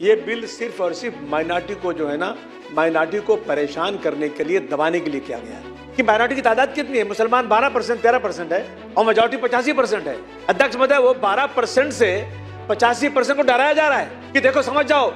ये बिल सिर्फ और सिर्फ माइनॉरिटी को जो है ना, माइनॉरिटी को परेशान करने के लिए, दबाने के लिए किया गया है। कि माइनॉरिटी की तादाद कितनी है? मुसलमान 12% 13% है और मेजॉरिटी 85% है। अध्यक्ष महोदय, वो 12% से 85% को डराया जा रहा है कि देखो समझ जाओ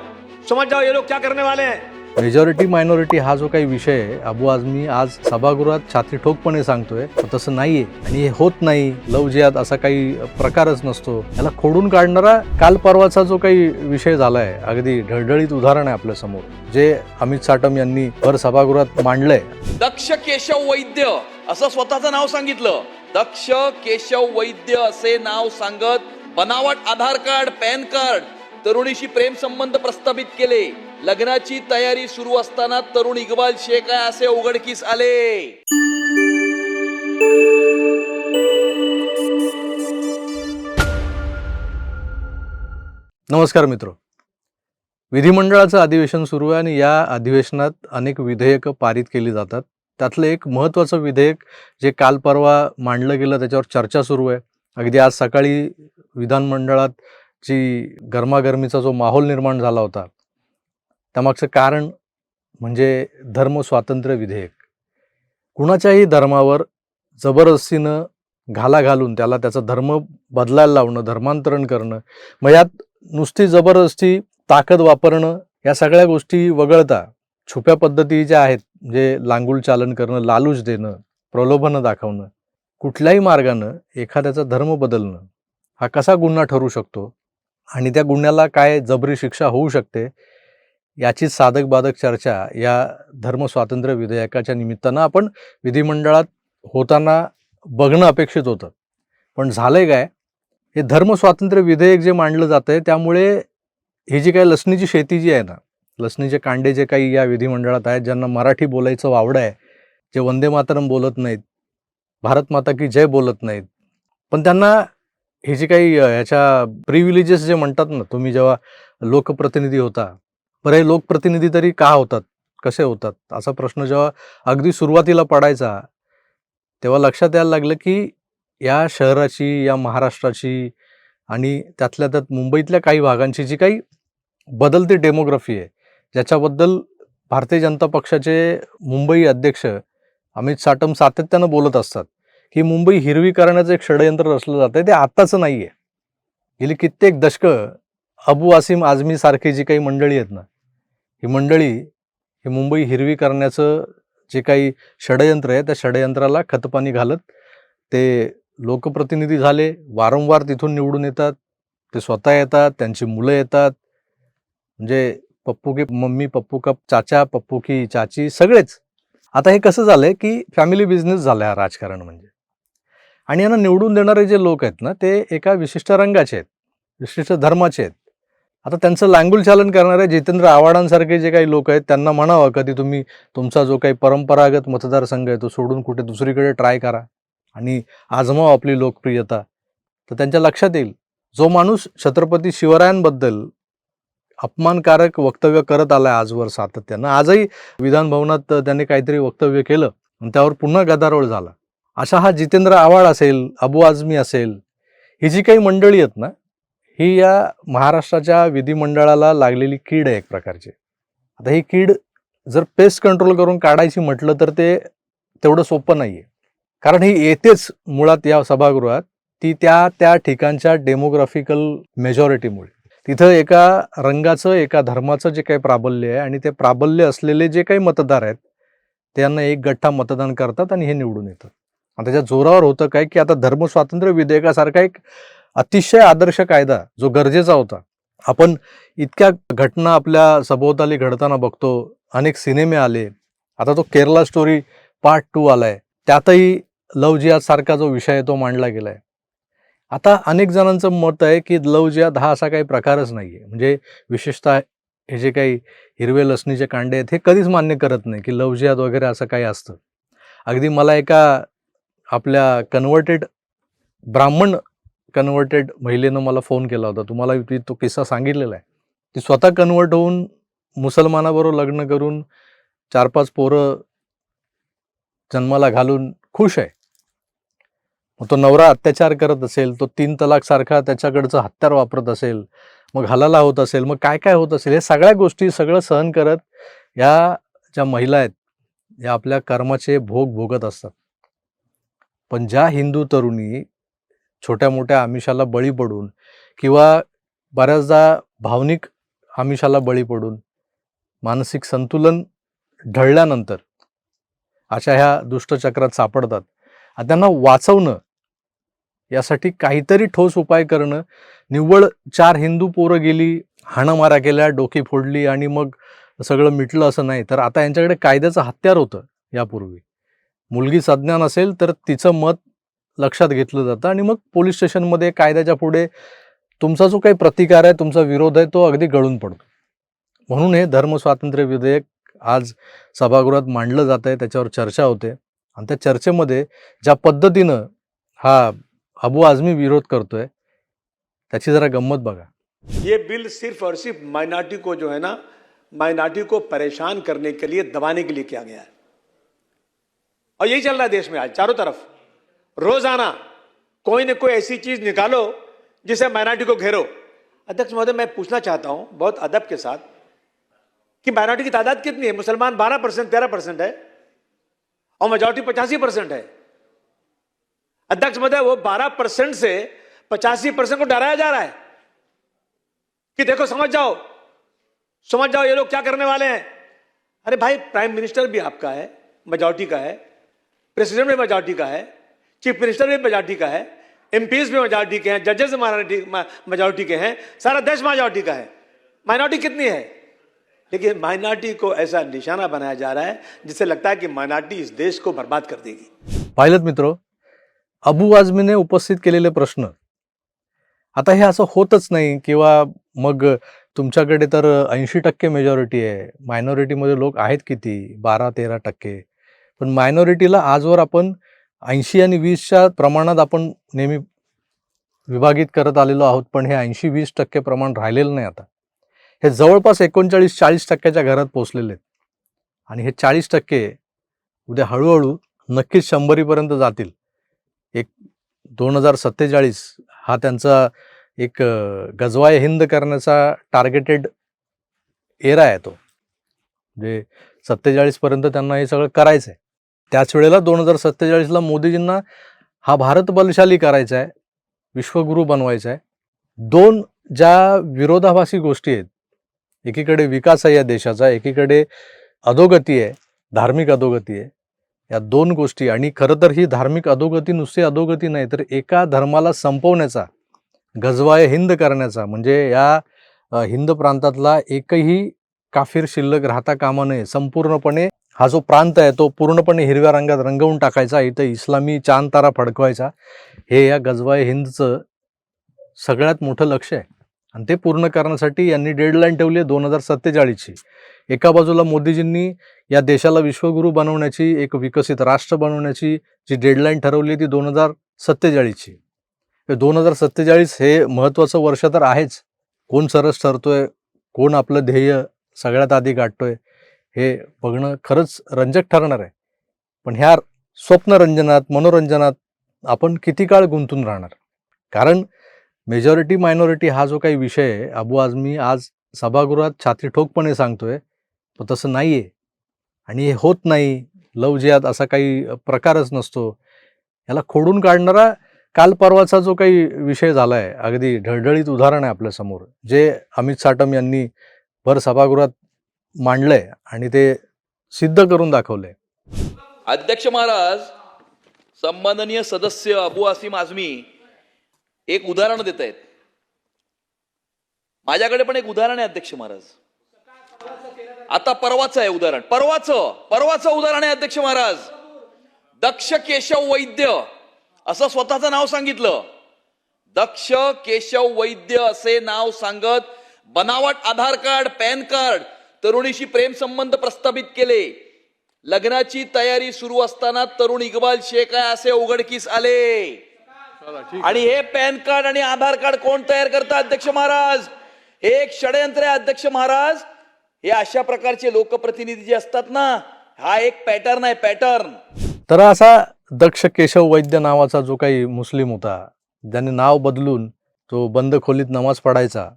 ये लोग क्या करने वाले हैं। मेजॉरिटी मायनॉरिटी हा जो काही विषय आहे, अबू आझमी आज सभागृहात छाती ठोकपणे सांगतोय तसं नाहीये आणि हे होत नाही। लव जिहाद असा काही प्रकारच नसतो। याला खोडून काढणारा काल परवाचा जो काही विषय झालाय, अगदी ढळढळीत उदाहरण आहे आपल्या समोर, जे अमित साटम यांनी भर सभागृहात मांडलंय। दक्ष केशव वैद्य असं स्वतःचं नाव सांगितलं। दक्ष केशव वैद्य असे नाव सांगत बनावट आधार कार्ड, पॅन कार्ड, तरुणीशी प्रेम संबंध प्रस्थापित केले। लग्नाची तयारी सुरू असताना तरुण इक्बाल शेख आहे असे उघडकीस आले। नमस्कार मित्र, विधिमंडळाचं अधिवेशन सुरू आहे आणि या अधिवेशनात अनेक विधेयकं पारित केली जातात। त्यातलं एक महत्त्वाचं विधेयक जे काल परवा मांडलं गेलं, त्याच्यावर चर्चा सुरू आहे। अगदी आज सकाळी विधानमंडळात जी गरमागरमीचा जो माहोल निर्माण झाला होता, त्यामागचं कारण म्हणजे धर्म स्वातंत्र्य विधेयक। कुणाच्याही धर्मावर जबरदस्तीनं घाला घालून त्याला त्याचा धर्म बदलायला लावणं, धर्मांतरण करणं, मग यात नुसती जबरदस्ती, ताकद वापरणं, या सगळ्या गोष्टी वगळता छुप्या पद्धती ज्या आहेत, म्हणजे लांगुल चालन करणं, लालूच देणं, प्रलोभनं दाखवणं, कुठल्याही मार्गानं एखाद्याचा धर्म बदलणं हा कसा गुन्हा ठरू शकतो आणि त्या गुन्ह्याला काय जबरी शिक्षा होऊ शकते, याची साधक बाधक चर्चा या धर्म स्वातंत्र्य विधेयकाच्या निमित्तानं आपण विधिमंडळात होताना बघणं अपेक्षित होतं। पण झालंय काय, हे धर्म स्वातंत्र्य विधेयक जे मांडलं जातंय, त्यामुळे ही जी काही लसणीची शेती जी आहे ना, लसणीचे कांडे जे काही या विधिमंडळात आहेत, ज्यांना मराठी बोलायचं वावडं आहे, जे वंदे मातरम बोलत नाहीत, भारत माता की जय बोलत नाहीत, पण त्यांना हे जे काही ह्याच्या प्रिव्हिलेजेस जे म्हणतात ना, तुम्ही जेव्हा लोकप्रतिनिधी होता, बरं हे लोकप्रतिनिधी तरी का होतात, कसे होतात, असा प्रश्न जेव्हा अगदी सुरुवातीला पडायचा, तेव्हा लक्षात यायला लागलं की या शहराची, या महाराष्ट्राची आणि त्यातल्या त्यात मुंबईतल्या काही भागांची जी काही बदलती डेमोग्राफी आहे, ज्याच्याबद्दल भारतीय जनता पक्षाचे मुंबई अध्यक्ष अमित साटम सातत्यानं बोलत असतात की मुंबई हिरवी करण्याचं एक षडयंत्र रचलं जातं आहे, ते आत्ताचं नाही आहे। गेली कित्येक दशकं अबू आसिम आझमी सारखी जी काही मंडळी आहेत ना, ही मंडळी ही मुंबई हिरवी करण्याचं जे काही षडयंत्र आहे, त्या षडयंत्राला खतपाणी घालत ते लोकप्रतिनिधी झाले, वारंवार तिथून निवडून येतात, ते स्वतः येतात, त्यांची मुलं येतात, म्हणजे पप्पू की मम्मी, पप्पू का चाचा, पप्पू की चाची, सगळेच। आता हे कसं झालंय की फॅमिली बिझनेस झाला हा राजकारण म्हणजे, आणि यांना निवडून देणारे जे लोक आहेत ना, ते एका विशिष्ट रंगाचे आहेत, विशिष्ट धर्माचे आहेत। आता त्यांचं लांगुल चालन करणारे जितेंद्र आव्हाडांसारखे जे काही लोक आहेत, त्यांना म्हणावं कधी तुम्ही तुमचा जो काही परंपरागत मतदारसंघ आहे तो सोडून कुठे दुसरीकडे ट्राय करा आणि आजमाव आपली लोकप्रियता, तर त्यांच्या लक्षात येईल जो माणूस छत्रपती शिवरायांबद्दल अपमानकारक वक्तव्य करत आलाय आजवर सातत्यानं, आजही विधान भवनात त्यांनी काहीतरी वक्तव्य केलं आणि त्यावर पुन्हा गदारोळ झाला, अशा हा जितेंद्र आव्हाड असेल, अबू आझमी असेल, ही जी काही मंडळी आहेत ना, ही या महाराष्ट्राच्या विधिमंडळाला लागलेली कीड आहे एक प्रकारची। आता ही कीड जर पेस्ट कंट्रोल करून काढायची म्हटलं तर ते तेवढं सोपं नाही आहे, कारण ही येतेच मुळात या सभागृहात ती त्या ठिकाणच्या डेमोग्राफिकल मेजॉरिटीमुळे। तिथं एका रंगाचं, एका धर्माचं जे काही प्राबल्य आहे आणि ते प्राबल्य असलेले जे काही मतदार आहेत, त्यांना एक गठ्ठा मतदान करतात आणि हे निवडून येतात। आणि त्याच्या जोरावर होतं काय की आता धर्म स्वातंत्र्य विधेयकासारखा एक अतिशय आदर्श कायदा जो गरजेचा होता, आपण इतक्या घटना आपल्या सभोवताली घडताना बघतो, अनेक सिनेमे आले, आता तो केरला स्टोरी पार्ट 2 आलाय, त्यातही लव जिहाद सारखा जो विषय आहे तो मांडला गेलाय। आता अनेक जणांचं मत आहे की लव जिहाद हा असा काही प्रकारच नाहीये, म्हणजे विशेषतः हे जे काही हिरवे लसणीचे कांडे आहेत, हे कधीच मान्य करत नाही की लव जिहाद वगैरे असं काही असतं। अगदी मला एका आपल्या ब्राह्मण कन्वर्टेड महिलेनं मला फोन केला होता, तुम्हाला तो किस्सा सांगितलेला आहे। ती स्वतः कन्वर्ट होऊन मुसलमानाबरोबर लग्न करून 4-5 पोरं जन्माला घालून खुश आहे, मग तो नवरा अत्याचार करत असेल, तो 3 तलाक सारखा त्याच्याकडचं हत्यार वापरत असेल, मग हलाला होत असेल, मग काय काय होत असेल, हे सगळ्या गोष्टी सगळं सहन करत या ज्या महिला आहेत या आपल्या कर्माचे भोग भोगत असतात. पण ज्या हिंदू तरुणी छोट्या मोठ्या आमिषाला बळी पडून किंवा बऱ्याचदा भावनिक आमिषाला बळी पडून मानसिक संतुलन ढळल्यानंतर अशा ह्या दुष्टचक्रात सापडतात, आणि त्यांना वाचवणं यासाठी काहीतरी ठोस उपाय करणं, निव्वळ 4 हिंदू पोरं गेली, हाणामाऱ्या केल्या, डोकी फोडली आणि मग सगळं मिटलं असं नाही. तर आता यांच्याकडे कायद्याचं हत्यार होतं. यापूर्वी मुलगी सज्ञान असेल तर तिचं मत लक्षात घेतलं जातं आणि मग पोलीस स्टेशनमध्ये कायद्याच्या पुढे तुमचा जो काही प्रतिकार आहे, तुमचा विरोध आहे, तो अगदी गळून पडतो. म्हणून हे धर्मस्वातंत्र्य विधेयक आज सभागृहात मांडलं जात आहे, त्याच्यावर चर्चा होते. आणि त्या चर्चेमध्ये ज्या पद्धतीनं हा अबू आझमी विरोध करतोय त्याची जरा गंमत बघा. ये बिल सिर्फ और सिर्फ माइनॉरिटी को जो है ना, माइनॉरिटी को परेशान करने के लिए, दबाने के लिए किया गया है. और यही चल रहा है देश में आज चारों तरफ. रोजाना कोई न कोई ऐसी चीज निकालो जिसे माइनॉरिटी को घेरो. अध्यक्ष महोदय, मैं पूछना चाहता हूं बहुत अदब के साथ कि माइनॉरिटी की तादाद कितनी है? मुसलमान 12%, 13% है और मेजॉरिटी 85% है. अध्यक्ष महोदय, वो 12% से 85% को डराया जा रहा है कि देखो समझ जाओ ये लोग क्या करने वाले हैं. अरे भाई, प्राइम मिनिस्टर भी आपका है, मेजॉरिटी का है, प्रेसिडेंट भी मेजॉरिटी का है, चीफ मिनिस्टर भी मेजॉरिटी का है, एमपीज भी मेजॉरिटी के हैं, जजेस मेजॉरिटी के हैं, सारा देश मेजॉरिटी का है. माइनॉरिटी कितनी है? लेकिन माइनॉरिटी को ऐसा निशाना बनाया जा रहा है जिससे लगता है कि माइनॉरिटी इस देश को बर्बाद कर देगी. पाहिलं मित्रो, अबू आझमीने उपस्थित केलेले प्रश्न. आता हे असं होतच नाही किंवा मग तुमच्याकडे तर 80% मेजॉरिटी आहे, मायनॉरिटीमध्ये लोक आहेत किती, 12-13%. पण मायनॉरिटीला आजवर आपण 80 आणि 20च्या प्रमाणात आपण नेहमी विभागित करत आलेलो आहोत. पण हे 80-20% प्रमाण राहिलेलं नाही. आता हे जवळपास 39-40% घरात पोचलेले आहेत. आणि हे 40% उद्या हळूहळू नक्कीच 100पर्यंत जातील. एक 2047 हा त्यांचा एक गजवाय हिंद करण्याचा टार्गेटेड एरा आहे. तो म्हणजे 47 पर्यंत त्यांना हे सगळं करायचं आहे. त्याच वेळेला 2047ला मोदीजींना हा भारत बलशाली करायचा आहे, विश्वगुरू बनवायचा आहे. 2 ज्या विरोधाभासी गोष्टी आहेत, एकीकडे विकास आहे या देशाचा, एकीकडे अधोगती आहे, धार्मिक अधोगती आहे. या 2 गोष्टी, आणि खरं तर ही धार्मिक अधोगती नुसती अधोगती नाही, तर एका धर्माला संपवण्याचा, गजवाय हिंद करण्याचा, म्हणजे या हिंद प्रांतातला एकही काफिर शिल्लक राहता कामा नये. संपूर्णपणे हा जो प्रांत आहे तो पूर्णपणे हिरव्या रंगात रंगवून टाकायचा, इथं इस्लामी चांद तारा फडकवायचा. हे या गजवाय हिंदचं सगळ्यात मोठं लक्ष आहे. आणि ते पूर्ण करण्यासाठी यांनी डेडलाईन ठेवली आहे 2047ची. एका बाजूला मोदीजींनी या देशाला विश्वगुरू बनवण्याची, एक विकसित राष्ट्र बनवण्याची जी डेडलाईन ठरवली ती 2047ची. 2047 हे महत्त्वाचं वर्ष तर आहेच. कोण सरस ठरतोय, कोण आपलं ध्येय सगळ्यात आधी गाठतोय, हे बघणं खरंच रंजक ठरणार आहे. पण ह्या स्वप्नरंजनात, मनोरंजनात आपण किती काळ गुंतून राहणार? कारण मेजॉरिटी मायनॉरिटी हा जो काही विषय आहे, अबू आझमी आज सभागृहात छाती ठोकपणे सांगतोय, पण तसं नाही आहे. आणि हे होत नाही. लव जिहाद असा काही प्रकारच नसतो. याला खोडून काढणारा काल परवाचा जो काही विषय झाला आहे, अगदी ढळढळीत उदाहरण आहे आपल्यासमोर, जे अमित साटम यांनी भर सभागृहात मांडलंय आणि ते सिद्ध करून दाखवलंय. अध्यक्ष महाराज, सन्माननीय सदस्य अबू आसिम आझमी एक उदाहरण देत आहेत. माझ्याकडे पण एक उदाहरण आहे अध्यक्ष महाराज. आता परवाचं आहे उदाहरण, परवाचं उदाहरण आहे अध्यक्ष महाराज. दक्ष केशव वैद्य असं स्वतःचं नाव सांगितलं. दक्ष केशव वैद्य असे नाव सांगत बनावट आधार कार्ड, पॅन कार्ड, तरुणीशी प्रेम संबंध प्रस्थापित केले. लग्नाची तयारी सुरू असताना तरुण इक्बाल शेख आहे असे उघडकीस आले. आणि हे पॅन कार्ड आणि आधार कार्ड कोण तयार करतात अध्यक्ष महाराज? हे एक षडयंत्र आहे अध्यक्ष महाराज. हे अशा प्रकारचे लोकप्रतिनिधी जे असतात ना, हा एक पॅटर्न आहे, पॅटर्न. तर असा दक्ष केशव वैद्य नावाचा जो काही मुस्लिम होता, ज्याने नाव बदलून तो बंद खोलीत नमाज पढायचा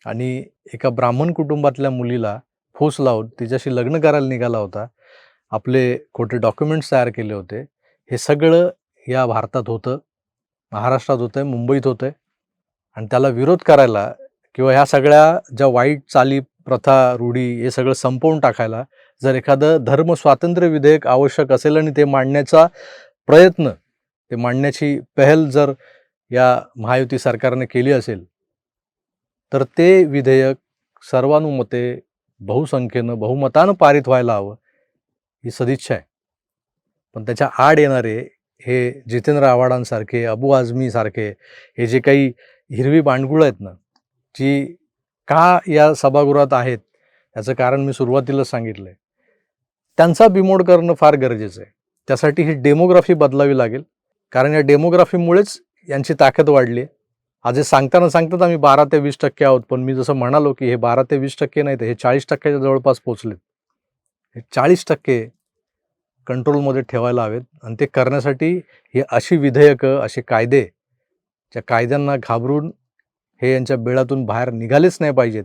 आणि एका ब्राह्मण कुटुंबातल्या मुलीला फूस लावून तिच्याशी लग्न करायला निघाला होता, आपले खोटे डॉक्युमेंट्स तयार केले होते, हे सगळं या भारतात होतं, महाराष्ट्रात होतं आहे, मुंबईत होतं आहे. आणि त्याला विरोध करायला किंवा ह्या सगळ्या ज्या वाईट चाली, प्रथा, रूढी हे सगळं संपवून टाकायला जर एखादं धर्म स्वातंत्र्य विधेयक आवश्यक असेल आणि ते मांडण्याचा प्रयत्न, ते मांडण्याची पहल जर या महायुती सरकारने केली असेल, तर ते विधेयक सर्वानुमते, बहुसंख्येनं, बहुमतानं पारित व्हायला हवं, ही सदिच्छा आहे. पण त्याच्या आड येणारे हे जितेंद्र आव्हाडांसारखे, अबू आझमीसारखे हे जे काही हिरवी बांडगुळं आहेत ना, जी का या सभागृहात आहेत, याचं कारण मी सुरुवातीला सांगितलं आहे. त्यांचा बिमोड करणं फार गरजेचं आहे. त्यासाठी ही डेमोग्राफी बदलावी लागेल, कारण या डेमोग्राफीमुळेच यांची ताकद वाढली आहे. आज हे सांगतात आम्ही 12 ते 20% आहोत, पण मी जसं म्हणालो की हे 12 ते 20% नाही, तर हे 40%च्या जवळपास पोचलेत. हे 40% कंट्रोलमध्ये ठेवायला हवेत आणि ते करण्यासाठी ही अशी विधेयकं, असे कायदे, ज्या कायद्यांना घाबरून हे यांच्या बिळातून बाहेर निघालेच नाही पाहिजेत,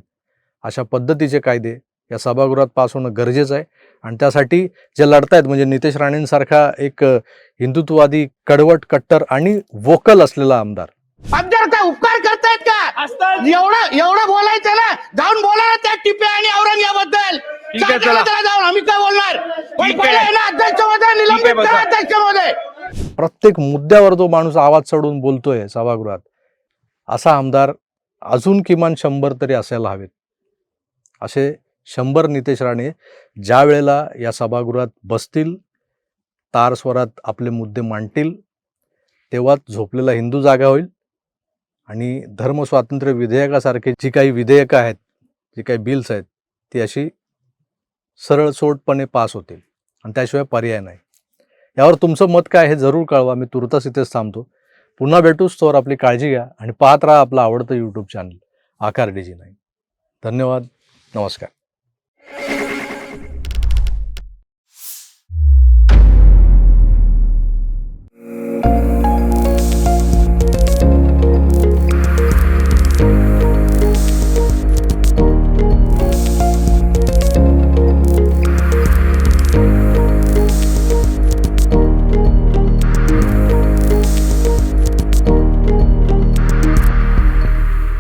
अशा पद्धतीचे कायदे या सभागृहात पास होणं गरजेचं आहे. आणि त्यासाठी जे लढतायत म्हणजे नितेश राणेंसारखा एक हिंदुत्ववादी, कडवट, कट्टर आणि वोकल असलेला आमदार, आमदार काय उपकार करतायत का? एवढं बोलायचं ना, जाऊन बोला ना त्या टिपे आणि औरंगाबादबद्दल. जाऊन आम्ही काय बोलणार? पण पहिले आहे ना अध्यक्ष महोदय, निलंबित करा अध्यक्ष महोदय. प्रत्येक मुद्द्यावर तो माणूस आवाज चढवून बोलतोय सभागृहात, असा आमदार अजून किमान 100 तरी असायला हवेत. असे 100 नितेश राणे ज्या वेळेला या सभागृहात बसतील, तार स्वरात आपले मुद्दे मांडतील, तेव्हाच झोपलेला हिंदू जागा होईल आणि धर्मस्वातंत्र्य विधेयकासारखे जी काही विधेयकं आहेत, जी काही बिल्स आहेत, ती अशी सरळसोटपणे पास होतील आणि त्याशिवाय पर्याय नाही. यावर तुमचं मत काय हे जरूर कळवा. मी तुर्तास इथेच थांबतो. पुन्हा भेटूच, तोवर आपली काळजी घ्या आणि पाहत राहा आपलं आवडतं यूट्यूब चॅनल आकार DG9. धन्यवाद. नमस्कार.